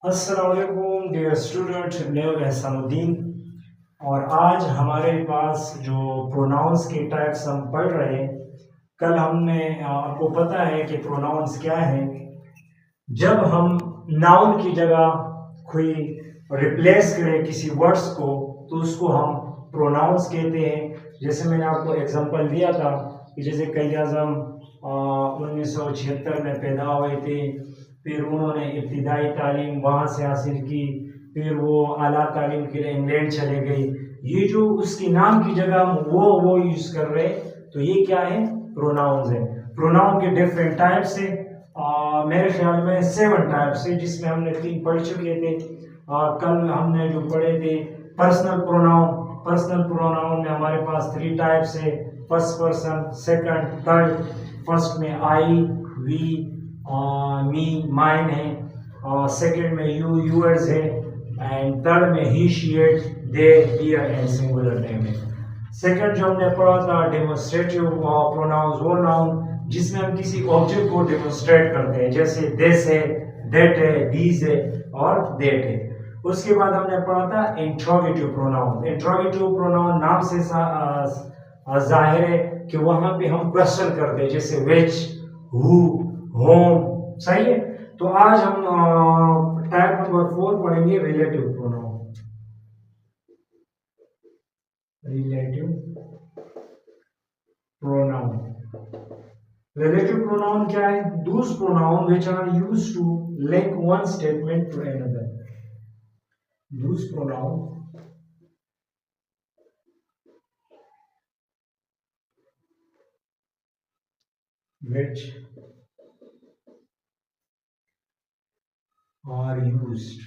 अस्सलामुअलैकुम dear student, मैं एहसानुद्दीन। और आज हमारे पास जो प्रोनाउंस के टाइप्स हम पढ़ रहे हैं। कल हमने आपको पता है कि प्रोनाउंस क्या है। जब हम नाउन की जगह कोई रिप्लेस करें किसी वर्ड्स को तो उसको हम प्रोनाउंस कहते हैं। जैसे मैंने आपको एग्जांपल दिया था कि जैसे क़ायद आज़म 1976 में पैदा हुए थे, फिर उन्होंने इब्तिदाई तालीम वहाँ से हासिल की, फिर वो आला तालीम के लिए इंग्लैंड चले गए। ये जो उसके नाम की जगह हम वो यूज़ कर रहे हैं, तो ये क्या है? प्रोनाउंस है। प्रोनाउन के डिफरेंट टाइप्स है। मेरे ख्याल में 7 टाइप्स है, जिसमें हमने 3 पढ़ चुके थे। कल हमने जो पढ़े थे पर्सनल प्रोनाउन। पर्सनल प्रोनाउन में हमारे पास 3 टाइप्स है, first person, second, third. First में आई, वी, मी, माइन है। सेकंड में यू, यूअर्स है। एंड थर्ड में he, she, it, they, here and singular name है। सेकंड जो हमने पढ़ा था डेमोन्स्ट्रेटिव प्रोनाउंस, वो नाउन जिसमें हम किसी ऑब्जेक्ट को डेमोन्स्ट्रेट करते हैं, जैसे दिस है, दैट है, दीज है और दैट है। उसके बाद हमने पढ़ा था इंट्रोगेटिव प्रोनाउन। इंट्रोगेटिव प्रोनाउन नाम से जाहिर है कि वहां पे हम क्वेश्चन करते हैं, जैसे विच, हु, होम। सही है। तो आज हम टाइप नंबर 4 पढ़ेंगे relative pronoun. Relative pronoun. Relative pronoun क्या है? Those pronoun which are used to link one statement to another. Those pronoun which are used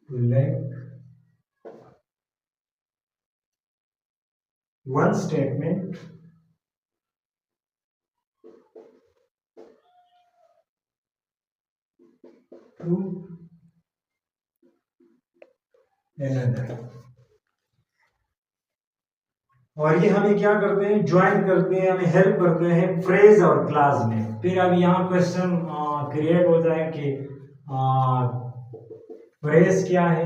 to link one statement to another. और ये हमें क्या करते हैं? ज्वाइन करते हैं, हमें हेल्प करते हैं फ्रेज और क्लास में। फिर अब यहाँ क्वेश्चन क्रिएट होता है कि फ्रेज क्या है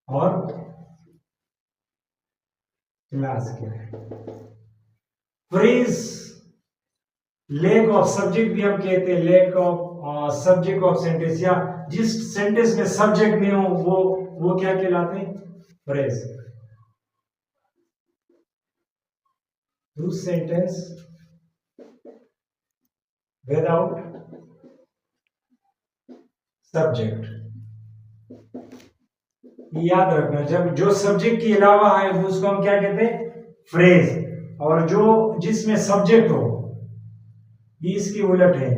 और क्लास क्या है। फ्रेज लैक ऑफ सब्जेक्ट भी हम कहते हैं, lack of subject of sentence, या जिस सेंटेंस में सब्जेक्ट नहीं हो वो क्या कहलाते हैं? Phrase. Whose sentence without subject। याद रखना, जब जो सब्जेक्ट के अलावा है वो उसको हम क्या कहते हैं? फ्रेज। और जो जिसमें सब्जेक्ट हो ये इसकी उलट है,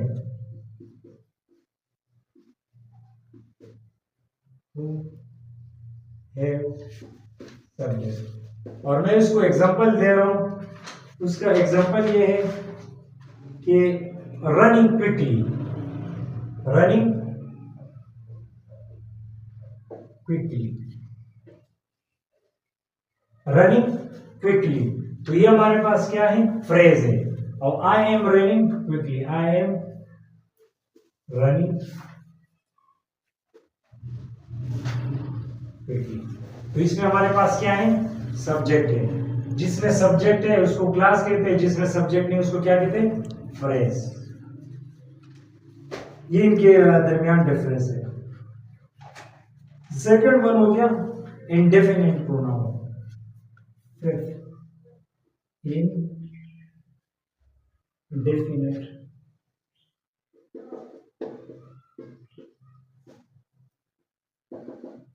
सब्जेक्ट। और मैं इसको एग्जांपल दे रहा हूं। उसका एग्जांपल ये है कि running quickly. Running quickly, running quickly. तो ये हमारे पास क्या है? फ्रेज है। और I am running quickly, I am running quickly. तो इसमें हमारे पास क्या है? सब्जेक्ट है। जिसमें सब्जेक्ट है उसको क्लास कहते हैं, जिसमें सब्जेक्ट नहीं उसको क्या कहते हैं? फ्रेज। ये इनके दरमियान डिफरेंस है। सेकंड वन हो गया indefinite pronoun. Indefinite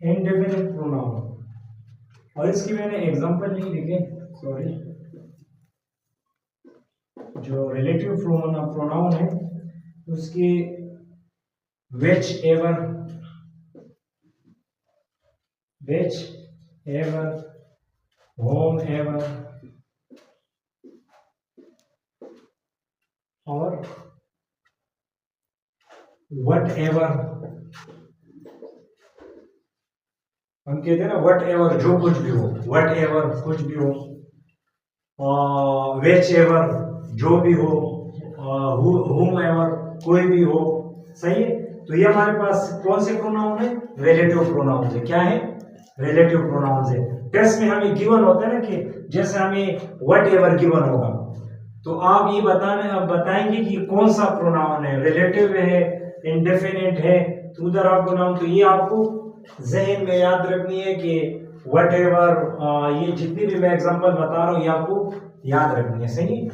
indefinite pronoun. और इसकी मैंने एग्जांपल नहीं लिखे, सॉरी। जो रिलेटिव प्रोनाउन है उसकी which ever, whom ever और whatever। हम कहते हैं ना whatever, जो कुछ भी हो, whatever कुछ भी हो, whichever जो भी हो, whomever कोई भी हो, सही है। तो ये हमारे पास कौन से प्रोनाउन है? रिलेटिव प्रोनाउन है। क्या है? रिलेटिव प्रोनाउन है। टेस्ट में हमें गिवन होता है ना कि जैसे हमें वट एवर गिवन होगा तो आप ये बताएंगे कि कौन सा प्रोनाउन है, रिलेटिव है, इंडेफिनिट है, तो उधर आपको नाम, तो ये आपको जहन में याद रखनी है कि वट एवर, ये जितनी भी मैं एग्जांपल बता रहा हूँ ये आपको याद रखनी है, सही है।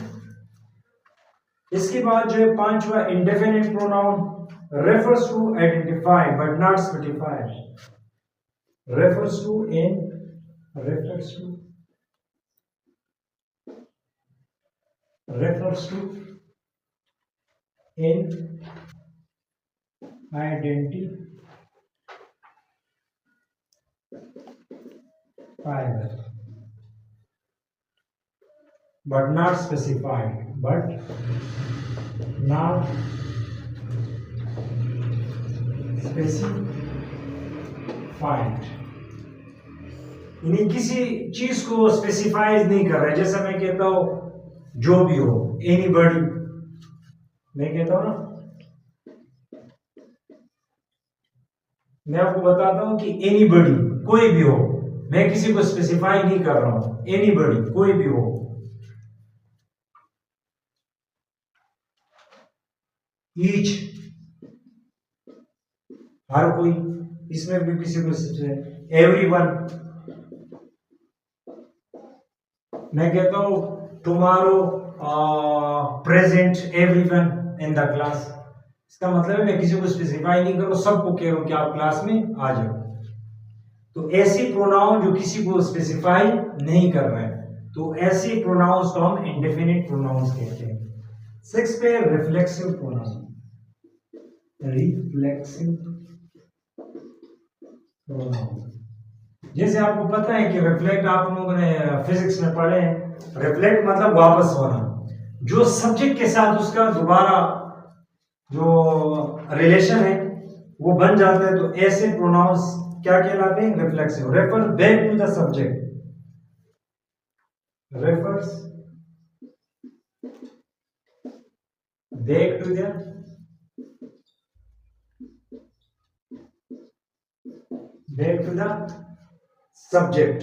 इसके बाद जो है पांचवा, indefinite pronoun refers to identify but not specify, refers to in identify but not specified, यानी किसी चीज को स्पेसिफाइज नहीं कर रहे। जैसे मैं कहता हूं जो भी हो, एनीबॉडी, मैं कहता हूं ना, मैं आपको बताता हूं कि एनीबॉडी, कोई भी हो, मैं किसी को स्पेसिफाई नहीं कर रहा हूं, एनीबॉडी, कोई भी हो। ईच, हर कोई, इसमें भी किसी को, एवरीवन, मैं कहता हूं tomorrow present everyone in the class, इसका मतलब है मैं किसी को स्पेसिफाई नहीं कर रहा हूं, सबको कह रहा हूं कि आप क्लास में आ जाओ। तो ऐसी प्रोनाउन जो किसी को स्पेसिफाई नहीं कर रहे हैं, तो ऐसी प्रोनाउंस को हम इंडेफिनिट प्रोनाउंस कहते हैं। 6 पे रिफ्लेक्सिव प्रोनाउन, जैसे आपको पता है कि रिफ्लेक्ट आप लोगों ने फिजिक्स में पढ़े हैं, रिफ्लेक्ट मतलब वापस होना, जो सब्जेक्ट के साथ उसका दोबारा जो रिलेशन है वो बन जाता है, तो ऐसे प्रोनाउंस क्या कहलाते हैं? Reflexive. Refer back to the subject, refers back to the subject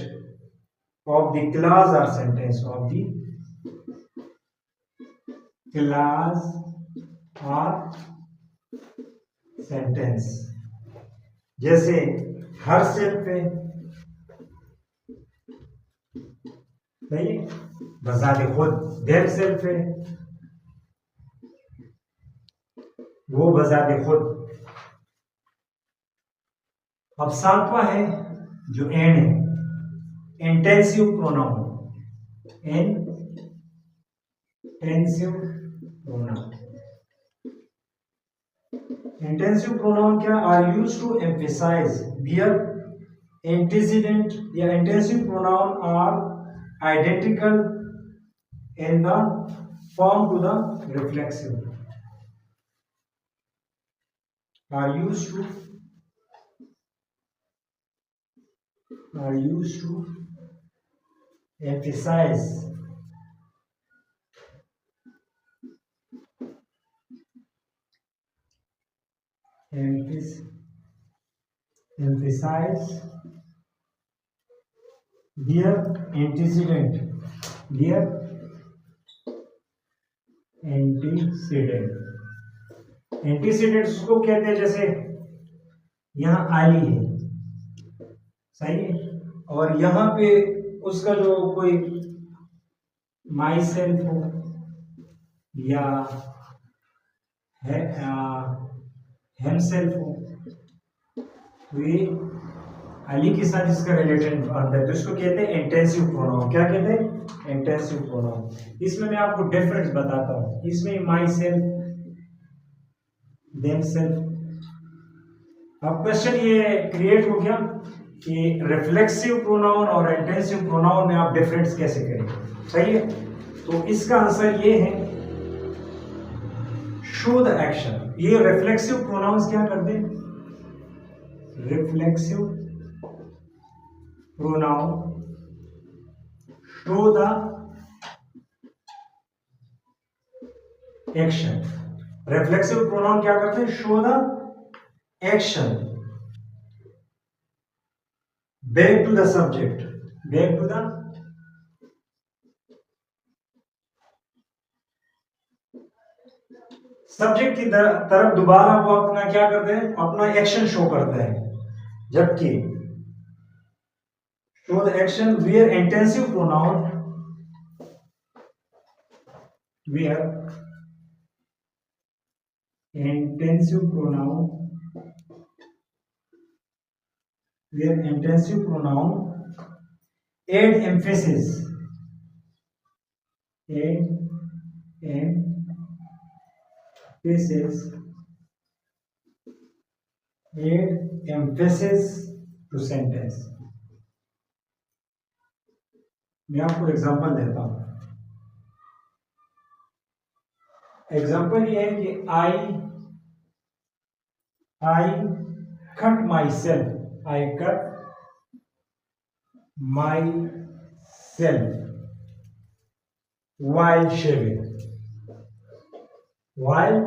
of the class or sentence, of the class or sentence। जैसे हर सेल्फ है, सही, बजाते खुद, देम सेल्फ है, वो बजाते खुद। अब सातवां है जो एंड है, इंटेंसिव प्रोनाउन, इंटेंसिव प्रोनाउन क्या? Are used to emphasise their antecedent, या intensive pronoun are identical in the form to the reflexive, are used to emphasize their antecedent, antecedent उसको कहते हैं, जैसे यहां आली है, सही है, और यहां पे उसका जो कोई माई सेल्फ हो या हेम सेल्फ हो, तो ये अली के साथ इसका रिलेटेड आता है, तो इसको कहते हैं इंटेंसिव प्रोनाउन। क्या कहते हैं? Intensive pronoun. इसमें मैं आपको डिफरेंस बताता हूं, इसमें माई सेल्फ, देम सेल्फ। अब क्वेश्चन ये क्रिएट हो गया कि रिफ्लेक्सिव प्रोनाउन और इंटेंसिव प्रोनाउन में आप डिफरेंस कैसे करेंगे, सही है। तो इसका आंसर ये है, शो द एक्शन। ये रिफ्लेक्सिव प्रोनाउंस क्या करते हैं? Reflexive pronoun show the action, reflexive pronoun क्या करते हैं? Show the action back to the subject, back to the subject की तरफ दोबारा वो अपना क्या करते हैं? अपना एक्शन शो करता है। जबकि show the action where intensive pronoun, where intensive pronoun, where intensive pronoun add emphasis, add emphasis, add emphasis to sentence। मैं आपको एग्जांपल देता हूं। एग्जांपल ये है कि I cut myself, I cut myself while shaving, while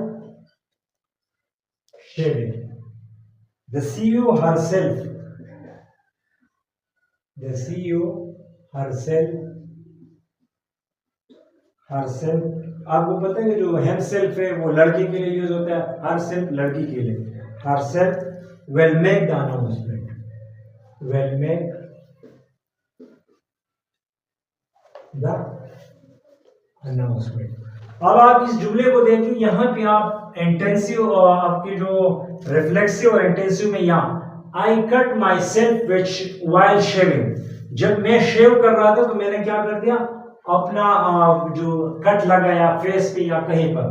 shaving। The CEO herself, the CEO herself, आपको पता है जो हेम सेल्फ है वो लड़के के लिए यूज होता है, हर सेल्फ लड़की के लिए। Her self will make the announcement, will make the announcement। अब आप इस जुमले को देखिए, यहां पे आप इंटेंसिव आपकी जो रिफ्लेक्सिव और इंटेंसिव में यहाँ I cut myself while shaving, जब मैं शेव कर रहा था तो मैंने क्या कर दिया? अपना जो कट लगाया फेस पे या कहीं पर।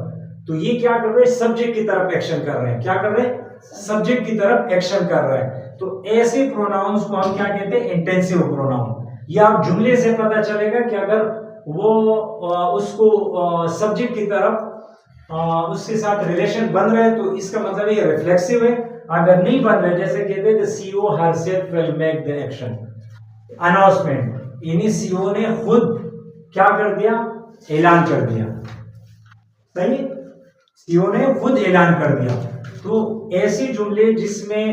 तो ये क्या कर रहे हैं? सब्जेक्ट की तरफ एक्शन कर रहे हैं। क्या कर रहे हैं? सब्जेक्ट की तरफ एक्शन कर रहे हैं। तो ऐसे प्रोनाउंस को हम क्या कहते हैं? Intensive pronoun. ये आप जुमले से पता चलेगा कि अगर वो उसको सब्जेक्ट की तरफ उसके साथ रिलेशन बन रहे हैं तो इसका मतलब ये रिफ्लेक्सिव है। अगर नहीं बन रहे, जैसे कहते हैं the CEO herself will make the action, announcement, इन्हीं सीईओ ने खुद क्या कर दिया? ऐलान कर दिया। सही, सीईओ ने खुद ऐलान कर दिया। तो ऐसे जुमले जिसमें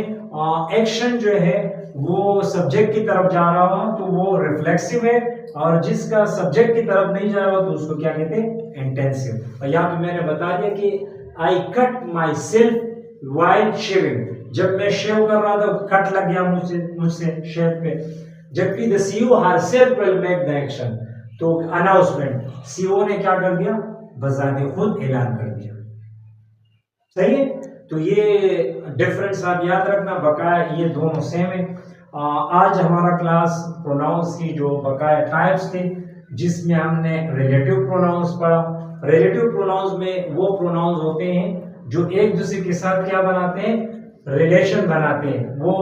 एक्शन जो है वो सब्जेक्ट की तरफ जा रहा हो तो वो रिफ्लेक्सिव है, और जिसका सब्जेक्ट की तरफ नहीं जा रहा हो तो उसको क्या कहते हैं? इंटेंसिव। और यहाँ पे मैंने बता दिया कि I cut my self while shaving, जब मैं शेव कर रहा था कट लग गया मुझसे शेव पे। जबकि the CEO herself will make the action, तो अनाउंसमेंट, सीईओ ने क्या कर दिया? बजाते खुद ऐलान कर दिया। सही है, तो ये डिफरेंस आप याद रखना, बकाया ये दोनों सेम है। आज हमारा क्लास प्रोनाउंस की जो बकाया टाइप्स थे, जिसमें हमने रिलेटिव प्रोनाउंस पढ़ा। रिलेटिव प्रोनाउंस में वो प्रोनाउंस होते हैं जो एक दूसरे के साथ क्या बनाते हैं? रिलेशन बनाते हैं। वो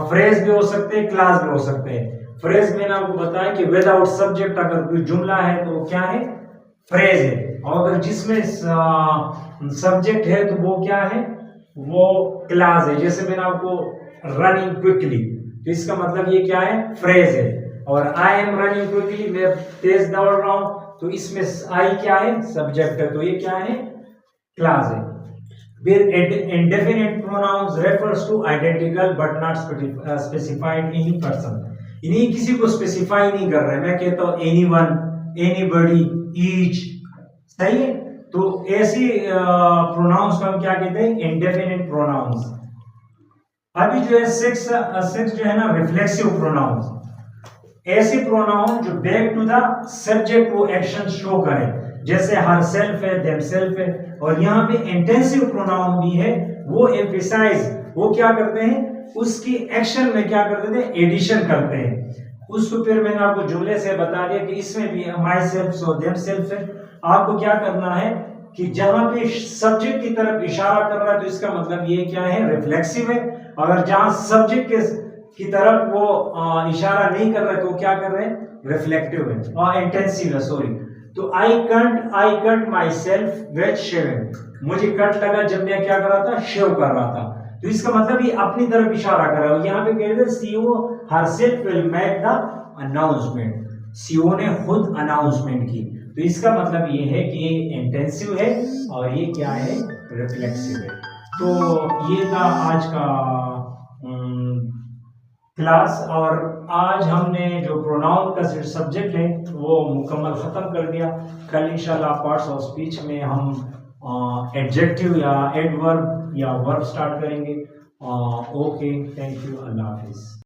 फ्रेज भी हो सकते हैं, क्लास भी हो सकते हैं। फ्रेज मैंने आपको बताया कि विदाउट सब्जेक्ट अगर कोई जुमला है तो क्या है? फ्रेज है। और अगर जिसमें सब्जेक्ट है तो वो क्या है? वो क्लास है। जैसे मैंने आपको रनिंग क्विकली, तो इसका मतलब ये क्या है? फ्रेज है। और आई एम रनिंग क्विकली, मैं तेज दौड़ रहा हूं, तो इसमें आई क्या है? सब्जेक्ट है, तो ये क्या है? क्लास है। Indefinite pronouns refers to identical but not specified any person। इन्हीं किसी को स्पेसिफाई नहीं कर रहे। मैं कहता हूं एनीवन, एनीबॉडी, ईच। सही है, तो ऐसी प्रोनाउंस को हम क्या कहते हैं? Indefinite pronouns. अभी जो है सिक्स जो है ना, रिफ्लेक्सिव प्रोनाउंस। ऐसे प्रोनाउन जो बैक टू द सब्जेक्ट को एक्शन शो करें, जैसे हर सेल्फ है, देम सेल्फ है। और यहाँ पे इंटेंसिव प्रोनाउन भी है, वो एम्फसाइज, वो क्या करते हैं? उसकी एक्शन में क्या करते थे? एडिशन करते हैं। उसको फिर मैंने आपको जुमले से बता दिया कि इसमें भी माई सेल्फ और देम सेल्फ है। आपको क्या करना है कि जहां पे सब्जेक्ट की तरफ इशारा कर रहा है तो इसका मतलब ये क्या है? रिफ्लेक्सिव है। अगर जहां सब्जेक्ट की तरफ वो इशारा नहीं कर रहा है तो क्या कर रहे हैं? रिफ्लेक्टिव है और इंटेंसिव है, सॉरी। तो I cut my self with shaving, मुझे कट लगा जब मैं क्या कर रहा था? शेव कर रहा था। तो इसका मतलब ये अपनी तरफ इशारा कर रहा है। यहाँ पे कह रहे थे CEO herself will make the announcement, CEO ने खुद अनाउंसमेंट की। तो इसका मतलब ये है कि ये इंटेंसिव है और ये क्या है, रिफ्लेक्सिव है। तो ये था आज का क्लास, और आज हमने जो प्रोनाउन का सब्जेक्ट है वो मुकम्मल ख़त्म कर दिया। कल इंशाल्लाह पार्ट्स ऑफ स्पीच में हम एडजेक्टिव या एडवर्ब या वर्ब स्टार्ट करेंगे। ओके, थैंक यू, अल्लाह हाफिज़।